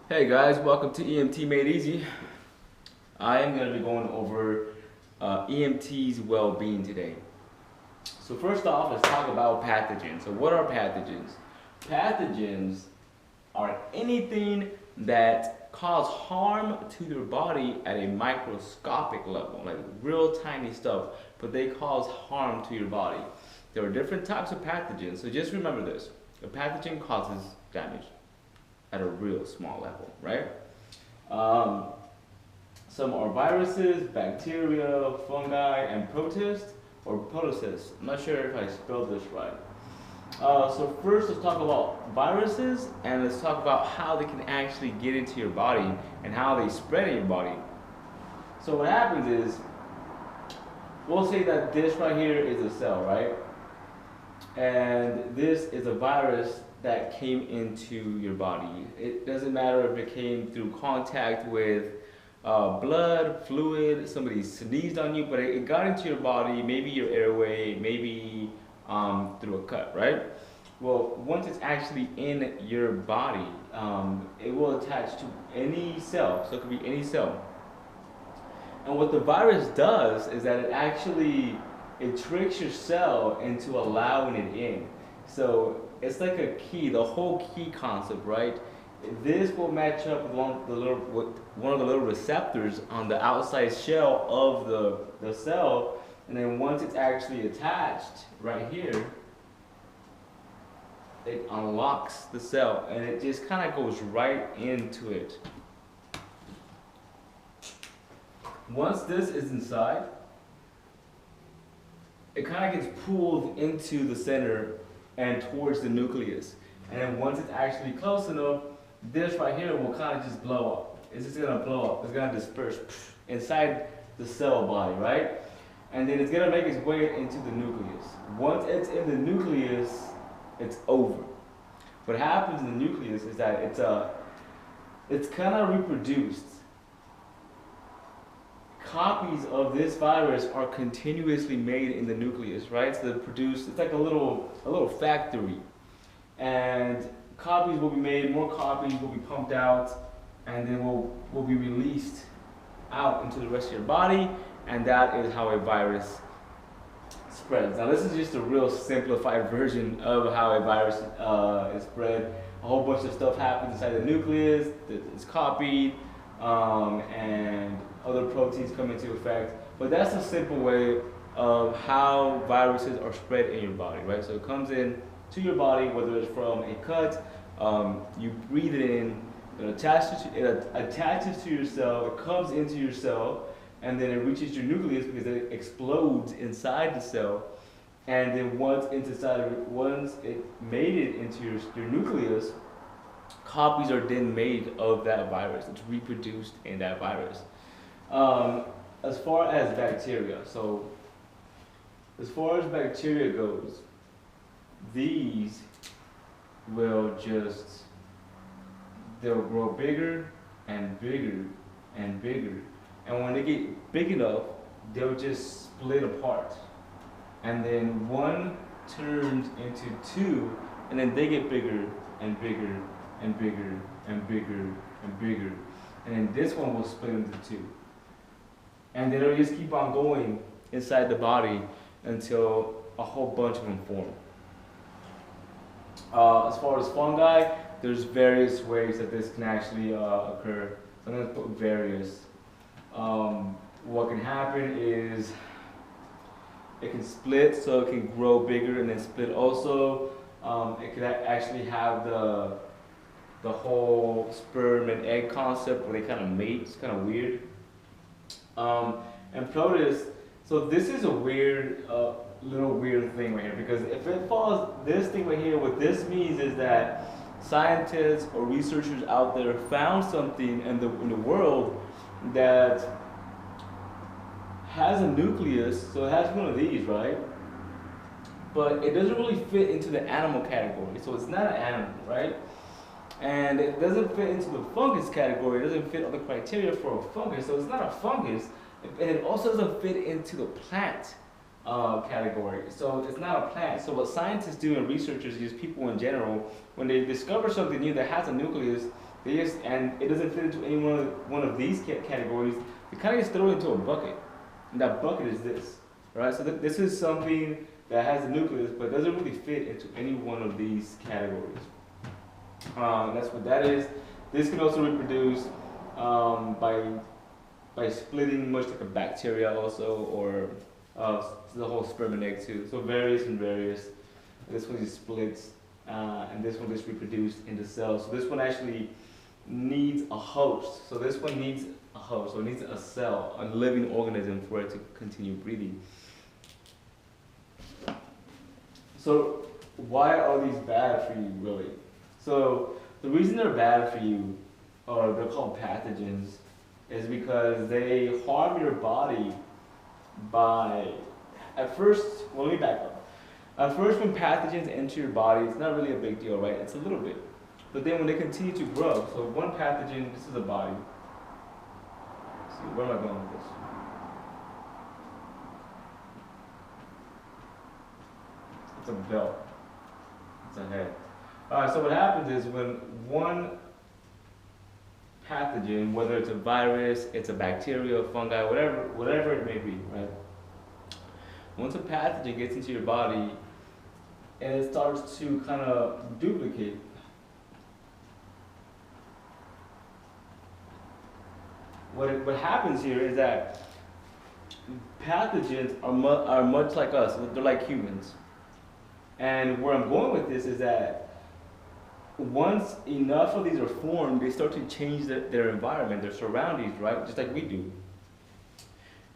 Hey guys, welcome to EMT Made Easy. I am going to be going over EMT's well-being today. So first off, let's talk about pathogens. So what are pathogens? Pathogens are anything that cause harm to your body at a microscopic level, like real tiny stuff, but they cause harm to your body. There are different types of pathogens, so just remember this. A pathogen causes damage at a real small level, right? Some are viruses, bacteria, fungi, and protists, or protists. I'm not sure if I spelled this right. So first, let's talk about viruses, and let's talk about how they can actually get into your body and how they spread in your body. So what happens is, we'll say that this right here is a cell, right? And this is a virus that came into your body. It doesn't matter if it came through contact with blood, fluid, somebody sneezed on you, but it got into your body, maybe your airway, maybe through a cut, right? Well, once it's actually in your body, it will attach to any cell, so it could be any cell. And what the virus does is that it tricks your cell into allowing it in. So it's like a key, the whole key concept, right? This will match up with one of the little receptors on the outside shell of the cell, and then once it's actually attached right here, it unlocks the cell and it just kind of goes right into it. Once this is inside, it kind of gets pulled into the center and towards the nucleus. And then once it's actually close enough, this right here will kind of just blow up. It's just gonna blow up. It's gonna disperse inside the cell body, right? And then it's gonna make its way into the nucleus. Once it's in the nucleus, it's over. What happens in the nucleus is that it's kind of reproduced. Copies of this virus are continuously made in the nucleus, right? So they're produced, it's like a little factory. And copies will be made, more copies will be pumped out, and then will be released out into the rest of your body, and that is how a virus spreads. Now this is just a real simplified version of how a virus is spread. A whole bunch of stuff happens inside the nucleus, it's copied, and other proteins come into effect. But that's a simple way of how viruses are spread in your body, right? So it comes in to your body, whether it's from a cut, you breathe it in, it attaches to your cell, it comes into your cell, and then it reaches your nucleus because it explodes inside the cell. And then once it made it into your nucleus, copies are then made of that virus. It's reproduced in that virus. As far as bacteria, goes, these they'll grow bigger and bigger and bigger. And when they get big enough, they'll just split apart. And then one turns into two, and then they get bigger and bigger and bigger and bigger and bigger. And then this one will split into two. And then it'll just keep on going inside the body until a whole bunch of them form. As far as fungi, there's various ways that this can actually occur. So I'm going to put various. What can happen is it can split, so it can grow bigger and then split also. It could actually have the whole sperm and egg concept where they kind of mate. It's kind of weird. And protists, so this is a weird, little weird thing right here, because if it follows this thing right here, what this means is that scientists or researchers out there found something in the world that has a nucleus, so it has one of these, right? But it doesn't really fit into the animal category, so it's not an animal, right? And it doesn't fit into the fungus category, it doesn't fit all the criteria for a fungus, so it's not a fungus, and it also doesn't fit into the plant category, so it's not a plant. So what scientists do and researchers, just people in general, when they discover something new that has a nucleus, And it doesn't fit into any one of these categories. They kind of just throw it into a bucket, and that bucket is this, right? So this is something that has a nucleus, but doesn't really fit into any one of these categories. That's what that is. This can also reproduce by splitting, much like a bacteria also, or the whole sperm and egg too. So various and various. This one just splits, and this one gets reproduced into cells. So this one actually needs a host. So this one needs a host, so it needs a cell, a living organism for it to continue breathing. So why are these bad for you, really? So the reason they're bad for you, or they're called pathogens, is because they harm your body by, at first, well, let me back up. At first, when pathogens enter your body, it's not really a big deal, right? It's a little bit. But then when they continue to grow, so one pathogen, this is a body. Let's see, where am I going with this? It's a belt. It's a head. Alright, so what happens is when one pathogen, whether it's a virus, it's a bacteria, fungi, whatever it may be, right? Once a pathogen gets into your body and it starts to kind of duplicate, what happens here is that pathogens are much like us. They're like humans. And where I'm going with this is that once enough of these are formed, they start to change their environment, their surroundings, right? Just like we do.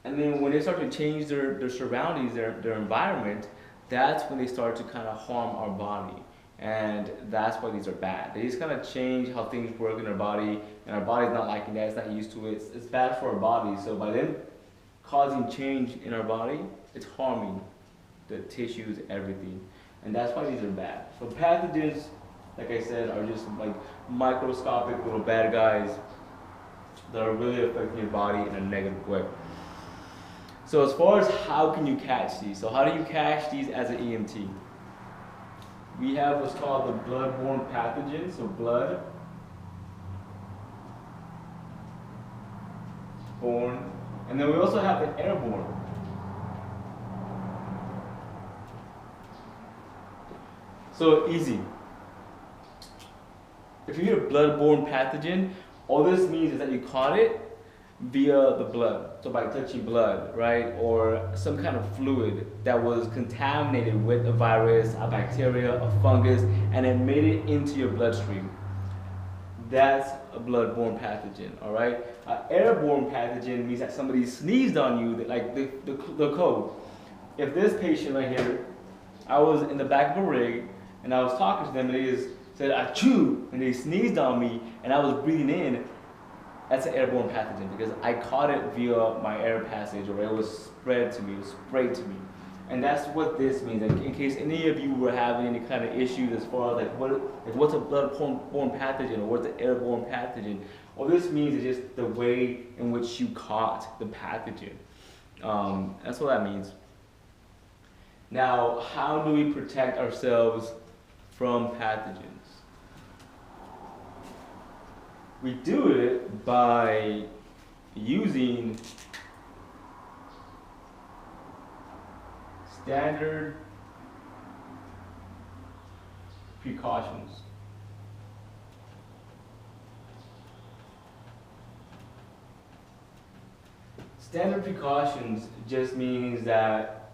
And then when they start to change their surroundings, their environment, that's when they start to kind of harm our body. And that's why these are bad. They just kind of change how things work in our body, and our body's not liking that, it's not used to it. It's bad for our body. So by them causing change in our body, it's harming the tissues, everything. And that's why these are bad. So pathogens, like I said, are just like microscopic little bad guys that are really affecting your body in a negative way. So as far as how can you catch these? So how do you catch these as an EMT? We have what's called the bloodborne pathogens, so blood borne, and then we also have the airborne. So easy. If you get a bloodborne pathogen, all this means is that you caught it via the blood, so by touching blood, right, or some kind of fluid that was contaminated with a virus, a bacteria, a fungus, and it made it into your bloodstream. That's a bloodborne pathogen, all right? An airborne pathogen means that somebody sneezed on you, like the code. If this patient right here, I was in the back of a rig, and I was talking to them, and they just said, achoo, and they sneezed on me, and I was breathing in. That's an airborne pathogen because I caught it via my air passage, or it was spread to me, it was sprayed to me. And that's what this means. In case any of you were having any kind of issues as far as what's a bloodborne pathogen or what's an airborne pathogen, all this means is just the way in which you caught the pathogen. That's what that means. Now, how do we protect ourselves from pathogens? We do it by using standard precautions. Standard precautions just means that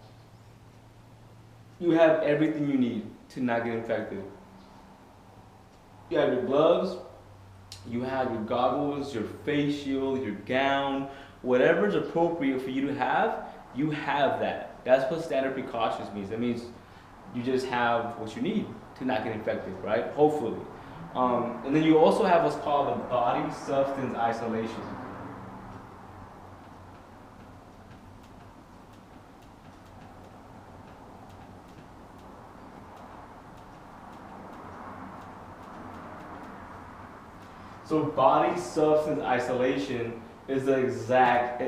you have everything you need to not get infected. You have your gloves, you have your goggles, your face shield, your gown, whatever is appropriate for you to have, you have that. That's what standard precautions means. That means you just have what you need to not get infected, right? Hopefully. And then you also have what's called the body substance isolation. So body substance isolation is the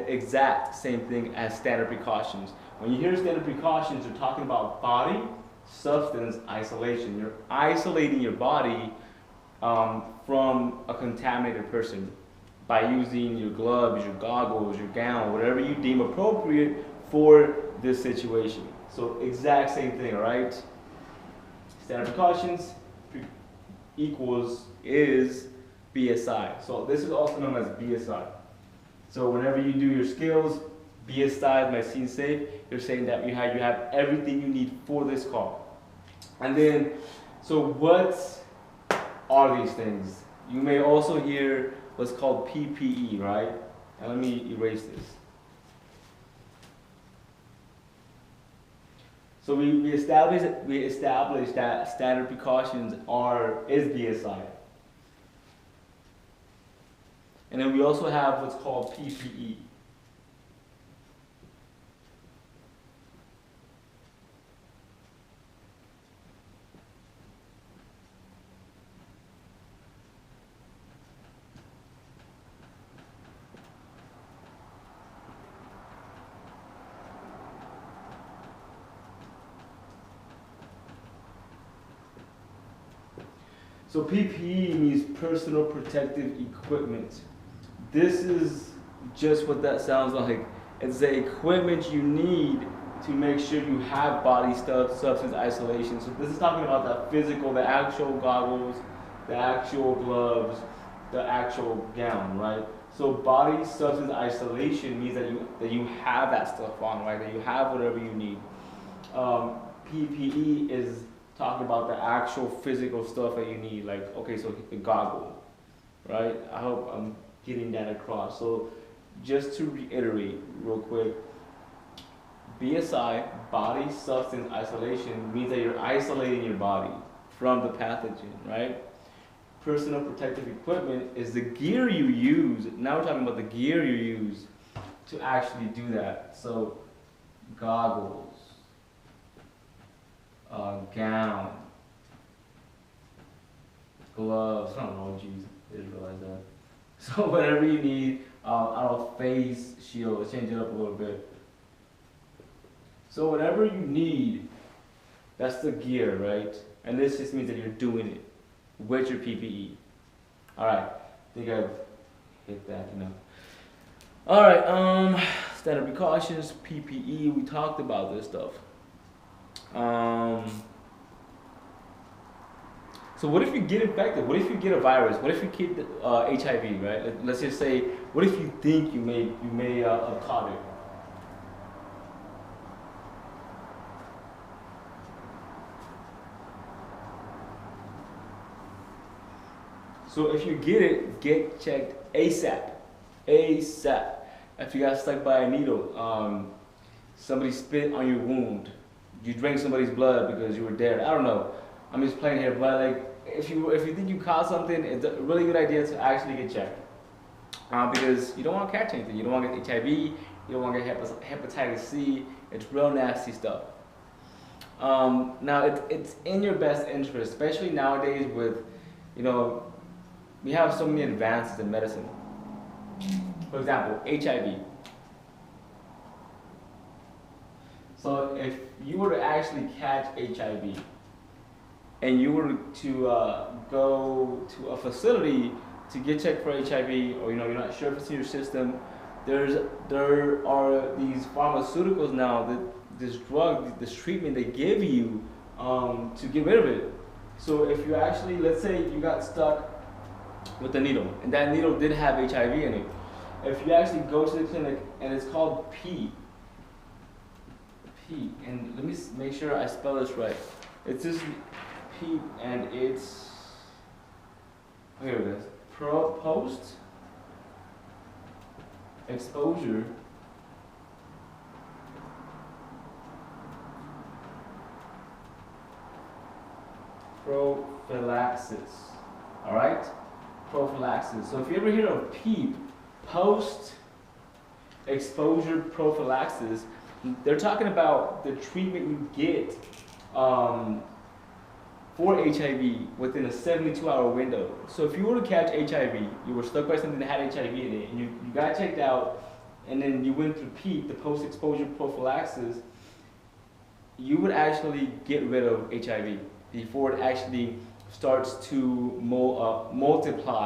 exact same thing as standard precautions. When you hear standard precautions, you're talking about body substance isolation. You're isolating your body from a contaminated person by using your gloves, your goggles, your gown, whatever you deem appropriate for this situation. So exact same thing, all right? Standard precautions equals is BSI. So this is also known as BSI. So whenever you do your skills, BSI, my scene safe, you're saying that you have everything you need for this call. And then, so what are these things? You may also hear what's called PPE, right? And let me erase this. So we established that standard precautions is BSI. And then we also have what's called PPE. So PPE means personal protective equipment. This is just what that sounds like. It's the equipment you need to make sure you have body stuff, substance isolation. So this is talking about the physical, the actual goggles, the actual gloves, the actual gown, right? So body substance isolation means that you have that stuff on, right? That you have whatever you need. PPE is talking about the actual physical stuff that you need, like, okay, so the goggle, right? I hope I'm getting that across. So just to reiterate real quick, BSI, body substance isolation, means that you're isolating your body from the pathogen, right? Personal protective equipment is the gear you use. Now we're talking about the gear you use to actually do that. So goggles, gown, gloves, I don't know, geez, I didn't realize that. So whatever you need, I don't know, face shield, let's change it up a little bit. So whatever you need, that's the gear, right? And this just means that you're doing it with your PPE. All right, I think I've hit that enough. All right, standard precautions, PPE, we talked about this stuff. So what if you get infected? What if you get a virus? What if you get HIV, right? Let's just say, what if you think you may have caught it? So if you get it, get checked ASAP. ASAP. If you got stuck by a needle, somebody spit on your wound, you drank somebody's blood because you were there. I don't know. I'm just playing here, but like if you think you caught something, it's a really good idea to actually get checked because you don't want to catch anything. You don't want to get HIV. You don't want to get hepatitis C. It's real nasty stuff. Now it's in your best interest, especially nowadays with, we have so many advances in medicine. For example, HIV. So if you were to actually catch HIV and you were to go to a facility to get checked for HIV, or you're not sure if it's in your system, there are these pharmaceuticals now, that this drug, this treatment they give you to get rid of it. So if you actually, let's say you got stuck with a needle, and that needle did have HIV in it, if you actually go to the clinic, and it's called PEEP, and let me make sure I spell this right. It's just PEEP, and it's, here it is, post exposure prophylaxis. All right, prophylaxis. So if you ever hear of PEEP, post exposure prophylaxis, they're talking about the treatment you get for HIV within a 72-hour window. So if you were to catch HIV, you were stuck by something that had HIV in it, and you got checked out, and then you went through PEEP, the post-exposure prophylaxis, you would actually get rid of HIV before it actually starts to multiply